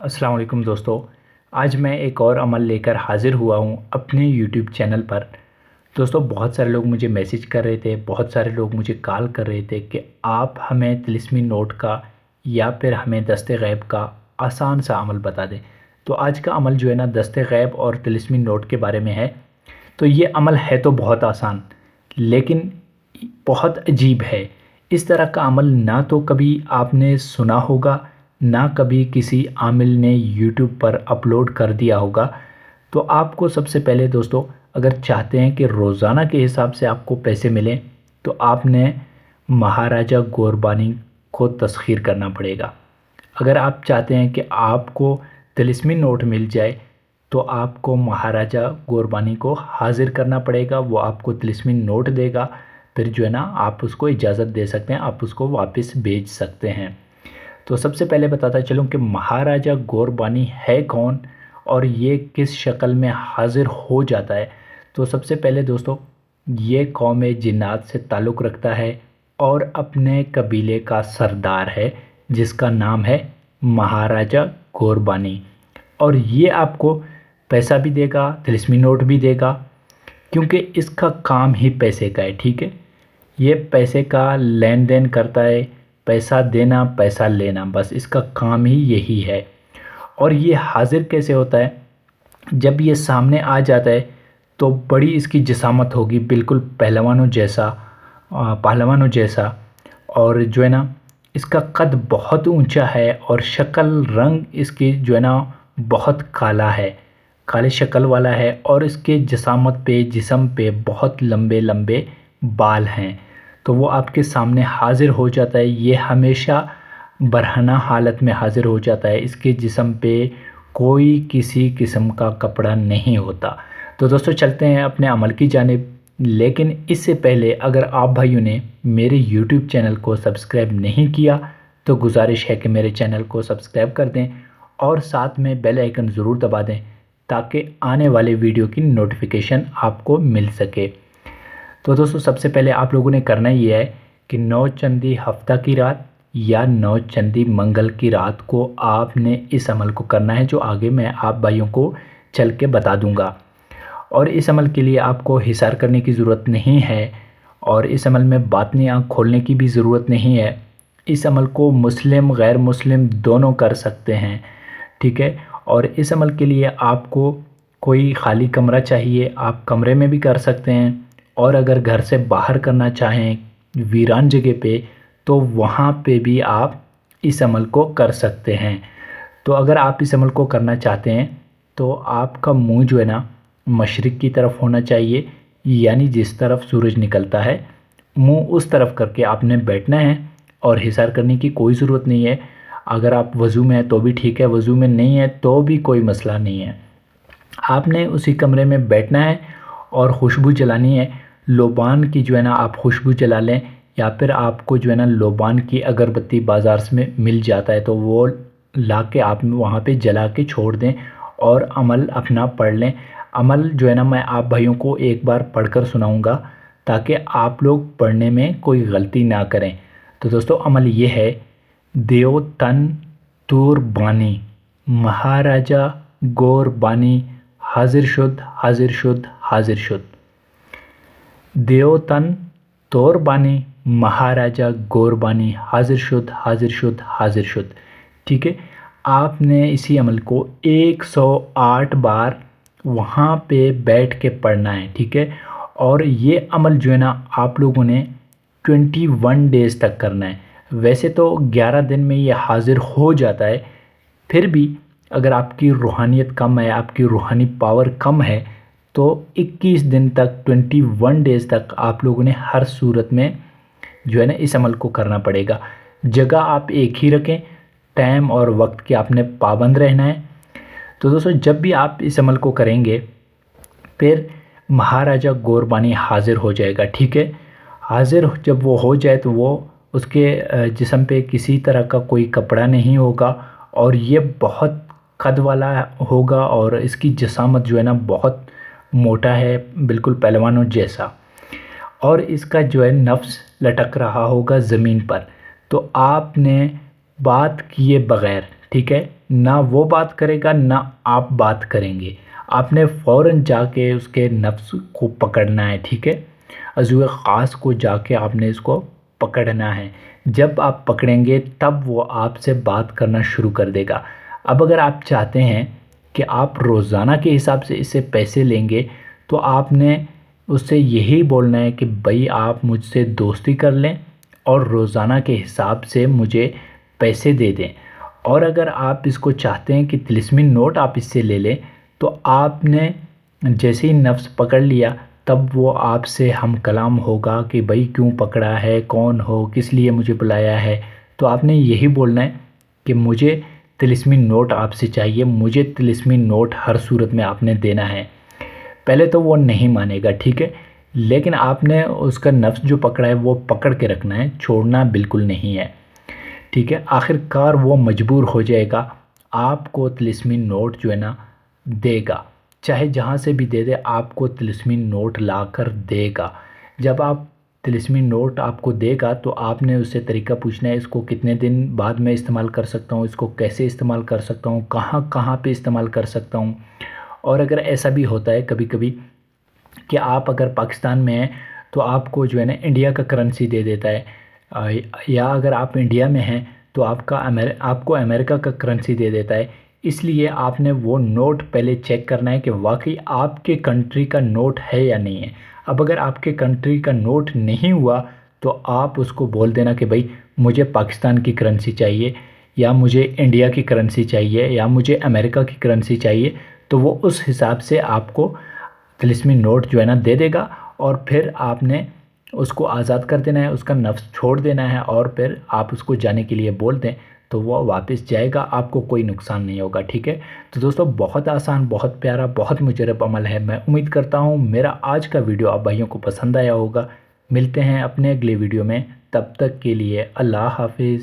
अस्सलाम वालेकुम दोस्तों। आज मैं एक और अमल लेकर हाज़िर हुआ हूँ अपने यूट्यूब चैनल पर। दोस्तों, बहुत सारे लोग मुझे मैसेज कर रहे थे, बहुत सारे लोग मुझे कॉल कर रहे थे कि आप हमें तिलिस्मी नोट का या फिर हमें दस्ते गैब का आसान सा अमल बता दें। तो आज का अमल जो है ना, दस्ते गैब और तिलिस्मी नोट के बारे में है। तो ये अमल है तो बहुत आसान, लेकिन बहुत अजीब है। इस तरह का अमल ना तो कभी आपने सुना होगा, ना कभी किसी आमिल ने यूट्यूब पर अपलोड कर दिया होगा। तो आपको सबसे पहले दोस्तों, अगर चाहते हैं कि रोज़ाना के हिसाब से आपको पैसे मिलें, तो आपने महाराजा गोरबानी को तस्खीर करना पड़ेगा। अगर आप चाहते हैं कि आपको तिलिस्मी नोट मिल जाए, तो आपको महाराजा गोरबानी को हाज़िर करना पड़ेगा। वो आपको तिलिस्मी नोट देगा, फिर जो है ना, आप उसको इजाज़त दे सकते हैं, आप उसको वापस भेज सकते हैं। तो सबसे पहले बताता चलूँ कि महाराजा गोरबानी है कौन और ये किस शक्ल में हाज़िर हो जाता है। तो सबसे पहले दोस्तों, ये कौम जिन्नात से ताल्लुक़ रखता है और अपने कबीले का सरदार है, जिसका नाम है महाराजा गोरबानी। और ये आपको पैसा भी देगा, तिलिस्मी नोट भी देगा, क्योंकि इसका काम ही पैसे का है। ठीक है, ये पैसे का लेन देन करता है, पैसा देना पैसा लेना, बस इसका काम ही यही है। और ये हाज़िर कैसे होता है? जब ये सामने आ जाता है तो बड़ी इसकी जिसामत होगी, बिल्कुल पहलवानों जैसा। और जो है ना, इसका कद बहुत ऊंचा है और शक्ल रंग इसकी जो है ना, बहुत काला है, काले शक्ल वाला है। और इसके जिसामत पे, जिस्म पे बहुत लंबे लंबे बाल हैं। तो वो आपके सामने हाज़िर हो जाता है। ये हमेशा बरहना हालत में हाज़िर हो जाता है। इसके जिस्म पे कोई किसी किस्म का कपड़ा नहीं होता। तो दोस्तों, चलते हैं अपने अमल की जानिब। लेकिन इससे पहले, अगर आप भाइयों ने मेरे यूट्यूब चैनल को सब्सक्राइब नहीं किया, तो गुजारिश है कि मेरे चैनल को सब्सक्राइब कर दें और साथ में बेल आइकन ज़रूर दबा दें, ताकि आने वाले वीडियो की नोटिफिकेशन आपको मिल सके। तो दोस्तों, सबसे पहले आप लोगों ने करना ये है कि 9 चंदी हफ्ता की रात या 9 चंदी मंगल की रात को आपने इस अमल को करना है, जो आगे मैं आप भाइयों को चल के बता दूंगा। और इस अमल के लिए आपको हिसार करने की ज़रूरत नहीं है, और इस अमल में बातनी आँख खोलने की भी ज़रूरत नहीं है। इस अमल को मुस्लिम गैर मुस्लिम दोनों कर सकते हैं। ठीक है, और इस अमल के लिए आपको कोई खाली कमरा चाहिए, आप कमरे में भी कर सकते हैं। और अगर घर से बाहर करना चाहें वीरान जगह पे, तो वहाँ पे भी आप इस अमल को कर सकते हैं। तो अगर आप इस अमल को करना चाहते हैं, तो आपका मुंह जो है ना, मशरिक़ की तरफ होना चाहिए, यानी जिस तरफ सूरज निकलता है, मुंह उस तरफ करके आपने बैठना है। और हिसार करने की कोई ज़रूरत नहीं है। अगर आप वज़ू में हैं तो भी ठीक है, वज़ू में नहीं है तो भी कोई मसला नहीं है। आपने उसी कमरे में बैठना है और खुशबू जलानी है। लोबान की जो है ना, आप खुशबू जला लें, या फिर आपको जो है ना, लोबान की अगरबत्ती बाज़ार में मिल जाता है, तो वो ला के आप वहाँ पे जला के छोड़ दें और अमल अपना पढ़ लें। अमल जो है ना, मैं आप भाइयों को एक बार पढ़कर सुनाऊंगा, ताकि आप लोग पढ़ने में कोई गलती ना करें। तो दोस्तों, अमल ये है: देव तन तूर बानी, महाराजा गोर बानी, हाजिर शुद्ध हाजिर शुद्ध हाजिर शुद्ध। देवतन तोर बानी, महाराजा गोरबानी, हाजिर शुद्ध हाजिर शुद्ध हाजिर शुद्ध। ठीक है, आपने इसी अमल को 108 बार वहाँ पे बैठ के पढ़ना है। ठीक है, और ये अमल जो है ना, आप लोगों ने 21 डेज़ तक करना है। वैसे तो 11 दिन में ये हाजिर हो जाता है, फिर भी अगर आपकी रूहानियत कम है, आपकी रूहानी पावर कम है, तो 21 दिन तक, 21 डेज़ तक आप लोगों ने हर सूरत में जो है ना, इस अमल को करना पड़ेगा। जगह आप एक ही रखें, टाइम और वक्त के आपने पाबंद रहना है। तो दोस्तों, जब भी आप इस अमल को करेंगे, फिर महाराजा गोरबानी हाज़िर हो जाएगा। ठीक है, हाज़िर जब वो हो जाए, तो वो उसके जिस्म पे किसी तरह का कोई कपड़ा नहीं होगा, और ये बहुत कद वाला होगा, और इसकी जिसामत जो है ना, बहुत मोटा है, बिल्कुल पहलवानों जैसा। और इसका जो है नफ्स लटक रहा होगा ज़मीन पर। तो आपने बात किए बग़ैर, ठीक है, نہ وہ بات کرے گا نہ آپ بات کریں گے۔ آپ نے فوراً جا کے اس کے نفس کو پکڑنا ہے، ٹھیک ہے؟ عضو خاص کو جا کے آپ نے اس کو پکڑنا ہے۔ جب آپ پکڑیں گے تب وہ آپ سے بات کرنا شروع کر دے گا۔ اب اگر آپ چاہتے ہیں کہ آپ روزانہ کے حساب سے اس سے پیسے لیں گے تو آپ نے اس سے یہی بولنا ہے کہ بھائی آپ مجھ سے دوستی کر لیں اور روزانہ کے حساب سے مجھے پیسے دے دیں۔ اور اگر آپ اس کو چاہتے ہیں کہ طلسمی نوٹ آپ اس سے لے لیں تو آپ نے جیسے ہی نفس پکڑ لیا تب وہ آپ سے ہم کلام ہوگا کہ بھائی کیوں پکڑا ہے، کون ہو، کس لیے مجھے بلایا ہے۔ تو آپ نے یہی بولنا ہے کہ مجھے طلسمی نوٹ آپ سے چاہیے، مجھے طلسمی نوٹ ہر صورت میں آپ نے دینا ہے۔ پہلے تو وہ نہیں مانے گا، ٹھیک ہے، لیکن آپ نے اس کا نفس جو پکڑا ہے وہ پکڑ کے رکھنا ہے، چھوڑنا بالکل نہیں ہے، ٹھیک ہے۔ آخر کار وہ مجبور ہو جائے گا، آپ کو طلسمی نوٹ جو ہے نا دے گا، چاہے جہاں سے بھی دے دے آپ کو طلسمی نوٹ لا کر دے گا۔ جب آپ طلسمی نوٹ آپ کو دے گا تو آپ نے اس سے طریقہ پوچھنا ہے، اس کو کتنے دن بعد میں استعمال کر سکتا ہوں، اس کو کیسے استعمال کر سکتا ہوں، کہاں کہاں پہ استعمال کر سکتا ہوں۔ اور اگر ایسا بھی ہوتا ہے کبھی کبھی کہ آپ اگر پاکستان میں ہیں تو آپ کو جو ہے نا انڈیا کا کرنسی دے دیتا ہے، یا اگر آپ انڈیا میں ہیں تو آپ کو امریکہ کا کرنسی دے دیتا ہے۔ اس لیے آپ نے وہ نوٹ پہلے چیک کرنا ہے کہ واقعی آپ کے کنٹری کا نوٹ ہے یا نہیں ہے۔ اب اگر آپ کے کنٹری کا نوٹ نہیں ہوا تو آپ اس کو بول دینا کہ بھائی مجھے پاکستان کی کرنسی چاہیے، یا مجھے انڈیا کی کرنسی چاہیے، یا مجھے امریکہ کی کرنسی چاہیے، تو وہ اس حساب سے آپ کو طلسمی نوٹ جو ہے نا دے دے گا، اور پھر آپ نے اس کو آزاد کر دینا ہے، اس کا نفس چھوڑ دینا ہے، اور پھر آپ اس کو جانے کے لیے بول دیں تو وہ واپس جائے گا، آپ کو کوئی نقصان نہیں ہوگا، ٹھیک ہے۔ تو دوستو بہت آسان، بہت پیارا، بہت مجرب عمل ہے۔ میں امید کرتا ہوں میرا آج کا ویڈیو آپ بھائیوں کو پسند آیا ہوگا۔ ملتے ہیں اپنے اگلے ویڈیو میں، تب تک کے لیے اللہ حافظ۔